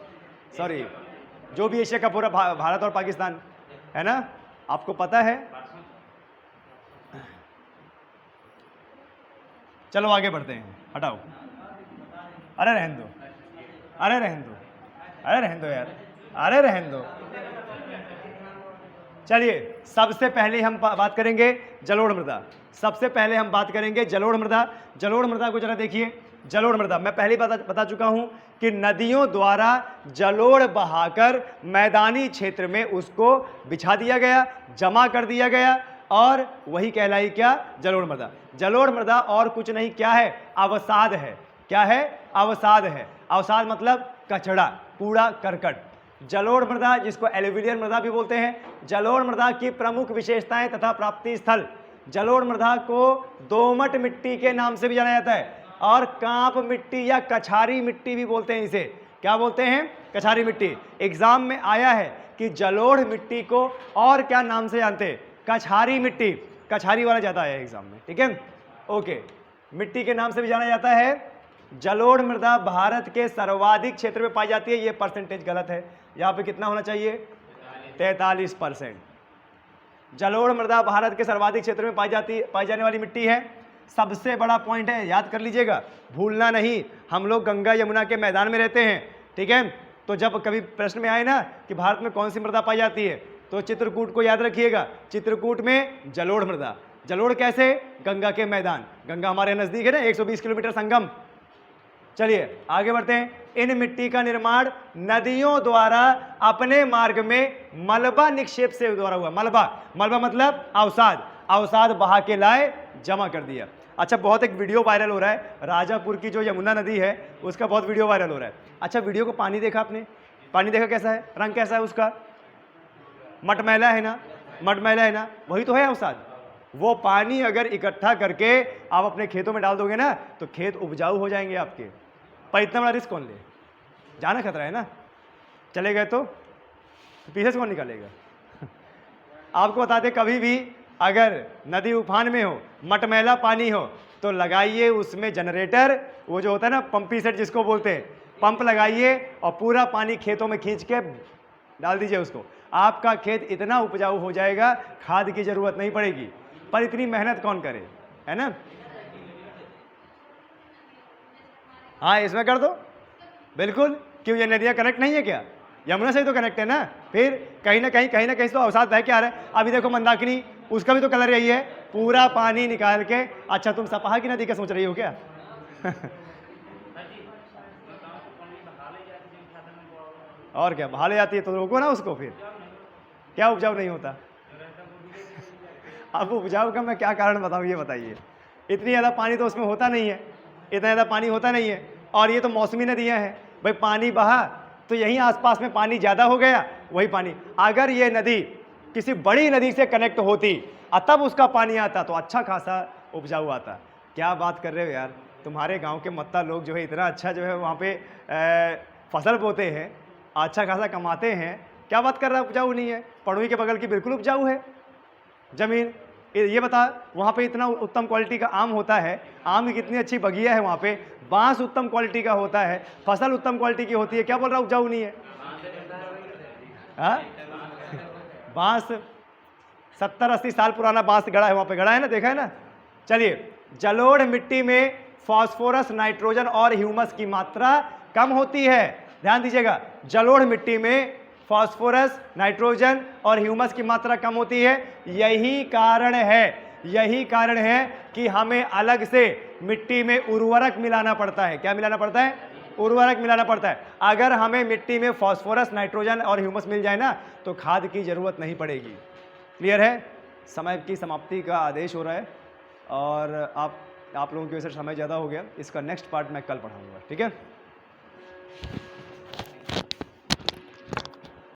सॉरी, जो भी एशिया कप हो रहा भारत और पाकिस्तान, है ना, आपको पता है। चलो आगे बढ़ते हैं, हटाओ, अरे रहने दो, अरे रहने दो, अरे रहने दो यार, अरे रहने दो। चलिए सबसे पहले हम बात करेंगे जलोढ़ मृदा। सबसे पहले हम बात करेंगे जलोढ़ मृदा। जलोढ़ मृदा को जरा देखिए। जलोढ़ मृदा मैं पहले बता चुका हूं कि नदियों द्वारा जलोढ़ बहाकर मैदानी क्षेत्र में उसको बिछा दिया गया, जमा कर दिया गया, और वही कहलाई क्या? जलोढ़ मृदा। जलोढ़ मृदा और कुछ नहीं, क्या है? अवसाद है। क्या है? अवसाद है। अवसाद मतलब कचड़ा, कूड़ा करकट। जलोढ़ मृदा, जिसको एलुवियल मृदा भी बोलते हैं, जलोढ़ मृदा की प्रमुख विशेषताएं तथा प्राप्ति स्थल। जलोढ़ मृदा को दोमट मिट्टी के नाम से भी जाना जाता है, और कांप मिट्टी या कछारी मिट्टी भी बोलते हैं इसे। क्या बोलते हैं? कछारी मिट्टी। एग्जाम में आया है कि जलोढ़ मिट्टी को और क्या नाम से जानते हैं? कछारी मिट्टी। कछारी वाला जाता है एग्जाम में। ठीक है, ओके। मिट्टी के नाम से भी जाना जाता है। जलोढ़ मृदा भारत के सर्वाधिक क्षेत्र में पाई जाती है। ये परसेंटेज गलत है, यहाँ पे कितना होना चाहिए? 43%। जलोढ़ मृदा भारत के सर्वाधिक क्षेत्र में पाई जाने वाली मिट्टी है। सबसे बड़ा पॉइंट है, याद कर लीजिएगा, भूलना नहीं, हम लोग गंगा यमुना के मैदान में रहते हैं। ठीक है, तो जब कभी प्रश्न में आए ना कि भारत में कौन सी मृदा पाई जाती है, तो चित्रकूट को याद रखिएगा। चित्रकूट में जलोढ़ मृदा। जलोढ़ कैसे? गंगा के मैदान, गंगा हमारे नजदीक है ना, 120 किलोमीटर संगम। चलिए आगे बढ़ते हैं। इन मिट्टी का निर्माण नदियों द्वारा अपने मार्ग में मलबा निक्षेप से द्वारा हुआ। मलबा, मलबा मतलब अवसाद, अवसाद बहा के लाए, जमा कर दिया। अच्छा, बहुत एक वीडियो वायरल हो रहा है, राजापुर की जो यमुना नदी है उसका बहुत वीडियो वायरल हो रहा है। अच्छा, वीडियो को पानी देखा आपने? पानी देखा कैसा है? रंग कैसा है उसका? मटमैला है ना, मटमैला है ना, वही तो है अवसाद। वो पानी अगर इकट्ठा करके आप अपने खेतों में डाल दोगे ना तो खेत उपजाऊ हो जाएंगे आपके। पर इतना बड़ा रिस्क कौन ले, जाना खतरा है ना, चले गए तो पीछे से कौन निकालेगा। आपको बताते कभी भी अगर नदी उफान में हो, मटमैला पानी हो, तो लगाइए उसमें जनरेटर, वो जो होता है ना पंपी सेट जिसको बोलते हैं, पंप लगाइए और पूरा पानी खेतों में खींच के डाल दीजिए उसको। आपका खेत इतना उपजाऊ हो जाएगा, खाद की जरूरत नहीं पड़ेगी। पर इतनी मेहनत कौन करे, है ना। हाँ इसमें कर दो बिल्कुल। क्यों, ये नदियाँ कनेक्ट नहीं है क्या, यमुना से ही तो कनेक्ट है ना। फिर कहीं ना कहीं तो अवसाद बह के आ रहा है। अभी देखो मंदाकिनी, उसका भी तो कलर यही है, पूरा पानी निकाल के। अच्छा तुम सपहा की नदी का सोच रही हो क्या। और क्या बहा ले जाती है, तो रोको ना उसको, फिर क्या उपजाऊ नहीं होता। अब उपजाऊ का मैं क्या कारण बताऊँ, ये बताइए। इतनी ज़्यादा पानी तो उसमें होता नहीं है, इतना ज़्यादा पानी होता नहीं है। और ये तो मौसमी नदियाँ हैं भाई, पानी बहा तो यहीं आसपास में पानी ज़्यादा हो गया, वही पानी। अगर ये नदी किसी बड़ी नदी से कनेक्ट होती और तब उसका पानी आता तो अच्छा खासा उपजाऊ आता। क्या बात कर रहे हो यार, तुम्हारे गांव के मत्ता लोग जो है इतना अच्छा जो है वहाँ पे फसल बोते हैं, अच्छा खासा कमाते हैं। क्या बात कर रहा है उपजाऊ नहीं है। पड़ोई के बगल की बिल्कुल उपजाऊ है ज़मीन। ये बता, वहाँ पे इतना उत्तम क्वालिटी का आम होता है, आम की कितनी अच्छी बगिया है वहाँ पे, बांस उत्तम क्वालिटी का होता है, फसल उत्तम क्वालिटी की होती है। क्या बोल रहा उपजाऊ नहीं है। हाँ बांस 70-80 साल पुराना बांस गड़ा है वहाँ पे, गड़ा है ना, देखा है ना। चलिए, जलोढ़ मिट्टी में फास्फोरस, नाइट्रोजन और ह्यूमस की मात्रा कम होती है। ध्यान दीजिएगा, जलोढ़ मिट्टी में फास्फोरस, नाइट्रोजन और ह्यूमस की मात्रा कम होती है। यही कारण है कि हमें अलग से मिट्टी में उर्वरक मिलाना पड़ता है। क्या मिलाना पड़ता है, उर्वरक मिलाना पड़ता है। अगर हमें मिट्टी में फास्फोरस, नाइट्रोजन और ह्यूमस मिल जाए ना तो खाद की जरूरत नहीं पड़ेगी। क्लियर है। समय की समाप्ति का आदेश हो रहा है और आप लोगों की वजह से समय ज़्यादा हो गया। इसका नेक्स्ट पार्ट मैं कल पढ़ाऊंगा, ठीक है।